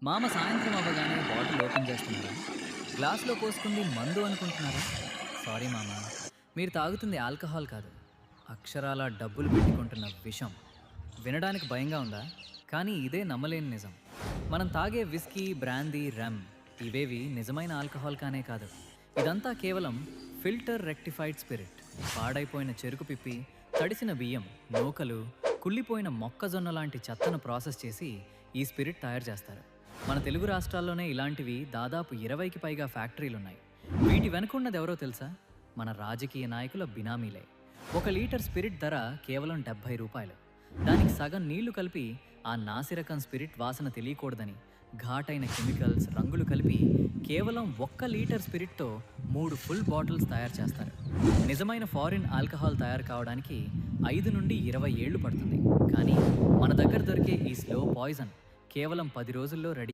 మామ సాయంత్రం అవ్వగానే బాటిల్ ఓపెన్ చేస్తున్నారా? గ్లాస్‌లో పోసుకుంది మందు అనుకుంటున్నారా? సారీ మామ. మీరు తాగుతుంది ఆల్కహాల్ కాదు. అక్షరాలా డబ్బులు పెట్టుకుంటున్న విషం. వినడానికి భయంగా ఉందా? కానీ ఇదే నమ్మలేని నిజం. మనం తాగే విస్కీ, బ్రాందీ, రమ్ ఇవేవి నిజమైన ఆల్కహాల్ కానే కాదు. ఇదంతా కేవలం ఫిల్టర్ రెక్టిఫైడ్ స్పిరిట్. పాడైపోయిన చెరుకు పిప్పి, తడిసిన బియ్యం, నూకలు, కుళ్ళిపోయిన మొక్కజొన్న లాంటి చెత్తను ప్రాసెస్ చేసి ఈ స్పిరిట్ తయారు చేస్తారు. మన తెలుగు రాష్ట్రాల్లోనే ఇలాంటివి దాదాపు 20కి పైగా ఫ్యాక్టరీలున్నాయి. వీటి వెనుకున్నదెవరో తెలుసా? మన రాజకీయ నాయకుల బినామీలే. 1 లీటర్ స్పిరిట్ ధర కేవలం రూ. 70. దానికి సగం నీళ్లు కలిపి ఆ నాసిరకం స్పిరిట్ వాసన తెలియకూడదని ఘాటైన కెమికల్స్, రంగులు కలిపి కేవలం 1 లీటర్ స్పిరిట్తో 3 ఫుల్ బాటిల్స్ తయారు చేస్తారు. నిజమైన ఫారిన్ ఆల్కహాల్ తయారు కావడానికి 5 నుండి 20 ఏళ్లు పడుతుంది. కానీ మన దగ్గర దొరికే ఈ స్లో పాయిజన్ కేవలం 10 రోజుల్లో రెడీ.